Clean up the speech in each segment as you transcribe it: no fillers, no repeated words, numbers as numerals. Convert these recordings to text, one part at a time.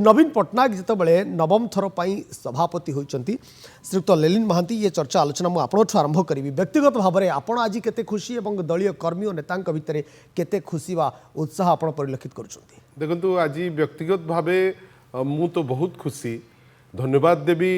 नवीन पट्टनायक जितेबाला नवम थर पर सभापति होती श्रीयुक्त लेलिन महांती ये चर्चा आलोचना मुझे आपठू आरंभ करी व्यक्तिगत भाव में आपण आज केते खुशी और दलीय कर्मी और नेता भितर केते खुशी वा उत्साह आप परिलक्षित कर देखु आज व्यक्तिगत भाव मु तो बहुत खुशी धन्यवाद देवी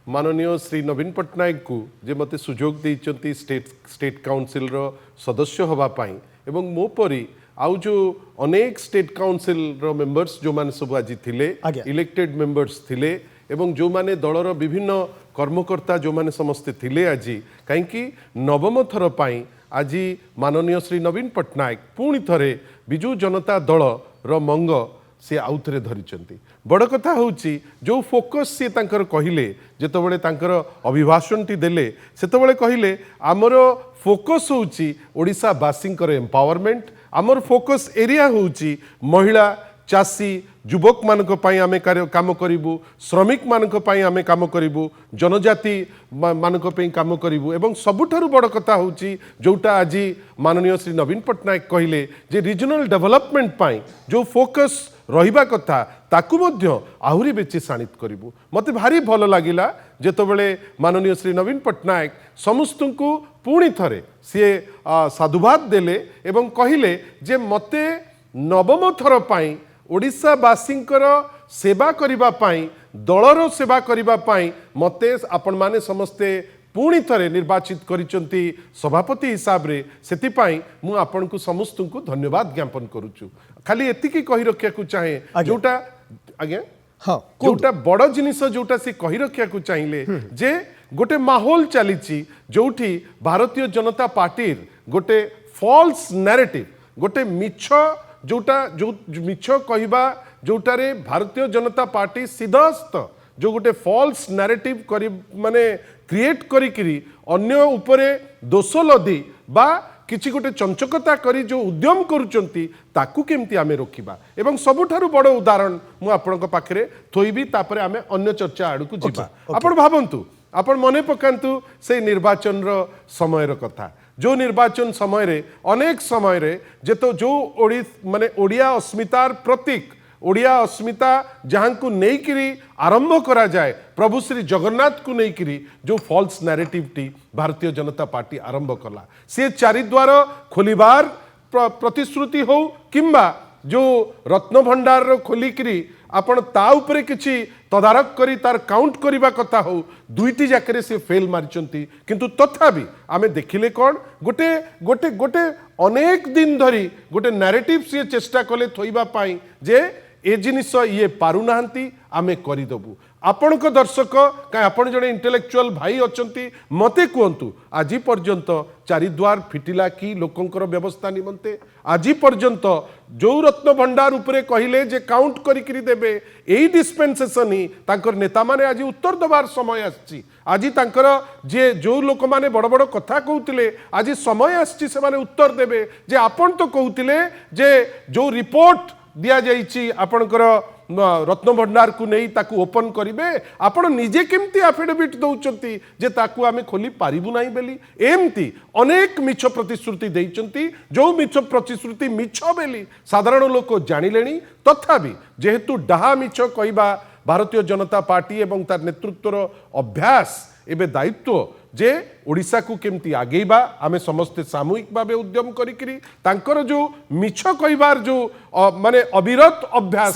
माननीय श्री नवीन पट्टनायक को जे मते सुजोग देइचंती स्टेट काउंसिल रो सदस्य होबापाई एवं मो परी आउ जो अनेक स्टेट काउंसिल रो मेंबर्स जो माने सब आज थिले इलेक्टेड मेंबर्स थिले एवं जो माने दलर विभिन्न कर्मकर्ता जो माने समस्ते थिले आज कहीं नवम थर पाई आज माननीय श्री नवीन पट्टनायक पुणी थरे बिजु जनता दल रो मंग सी आउ थे धरी बड़ कथा हूँ जो फोकस सी तांकर कहले जितेबाला तांकर अभिभाषण टी देले सेतेबाला कहले आमर फोकस होची ओडिशावासी एम्पावरमेंट आमर फोकस एरिया होची महिला चाषी युवक मानक पई आमे काम करिवु श्रमिक मानक पई आमे काम करिवु जनजाति मानक पई काम करिवु एवं सबुठारु बड़ कथा होची जोटा आज माननीय श्री नवीन पट्टनायक कहले जे रीजनल डेवलपमेंट पई जो फोकस रहिबा कथा ताकु मध्य आहुरी बेची साणित करिवु मते भारी भल लागिला जेतबेले माननीय श्री नवीन पट्टनायक समस्त को पुणी थरे सी साधुवाद देले एवं कहले जे मते नवम थर पई ओडिशावासींकर सेवा करिबा पाई दलर सेवा करिबा पाई मते आपण माने समस्ते पुणी थरे निर्वाचित करिसंती सभापति हिसाब रे सेति पाई मु आपण को समस्त को धन्यवाद ज्ञापन करूछु खाली एतिकी कहि रखिया को चाहे जोटा आज्ञा हाँ जोटा बड़ जिनिस जोटा से कहि रखिया को चाहिए जे गोटे माहौल चली जोठी भारतीय जनता पार्टी गोटे फॉल्स नैरेटिव गोटे मिछ जोटा जो मिछ कहवा जोटारे भारतीय जनता पार्टी सीधस्त जो गोटे फॉल्स नैरेटिव करी माने क्रिएट करी अन्य उपरे दोष लदी बा किछि गोटे चंचकता करी जो उद्यम करुचंती ताकू केमती आमे रोकिबा एवं सबुठारु बड़ उदाहरण मु आपनक पाखरे थोइबी तापरे आमे अन्य चर्चा आडू को जिबा आपण भाबंतु आपण मने पकांतु से निर्वाचन रो समय रो कथा जो निर्वाचन समय रे अनेक समय रे जेतो जो माने ओडिया अस्मितार प्रतीक ओडिया अस्मिता जहां को नेइकिरी आरंभ करा जाए प्रभु श्री जगन्नाथ को नेइकिरी जो false narrative T Bharatiya Janata party आरंभ कला से चारिद्वार खोलिबार प्रतिश्रुति हो किंबा जो रत्न भंडार रो खोलिकिरी आपण ता उपरे किछि तदारक करी तार काउंट करिबा कथा हो दुईटी जाकरे से फेल मारिचंती किंतु तथापि आमे देखिले कोन गोटे गोटे गोटे अनेक दिन धरी गोटे नैरेटिव से चेष्टा कले थोइबा पाई जे ए जिनिस ये पारु नाहंती आमे करिदबु आपण को दर्शक कहीं आपण जड़े इंटेलेक्चुअल भाई अचंती मते कहतु आज पर्यंत चारिद्वार फिटिला कि लोकंकर व्यवस्था निमंते आज पर्यंत जो रत्न भंडार उपरे कहले जे काउंट करी देबे एई डिस्पेंसेशन ही तांकर नेता माने आज उत्तर दबार समय आछि आज तांकर जे जो लोक माने बड़ बड़ कथा कहउतिले आज समय आछि से माने उत्तर देबे जे आपण तो कहउतिले जे जो रिपोर्ट दिया जाइछि आपणकर रत्न भंडार को नहीं ताकू ओपन करिवे आपण निजे केमती एफिडेविट दउचंती जे ताकू आमे खोली पारिबु नाही बेली एमती अनेक मिछ प्रतिश्रुति देइचंती जो मिछ प्रतिश्रुति मिछ बेली साधारण लोक जानिलेनी तथापि जेहेतु डाहा मिछ कहबा भारतीय जनता पार्टी एवं तार नेतृत्वर अभ्यास एबे दायित्व जे ओडिशा को केमती आगेबा आमे समस्ते सामूहिक भावे उद्यम करिकरी तांकर जो मिछ कहबार जो माने अविरत अभ्यास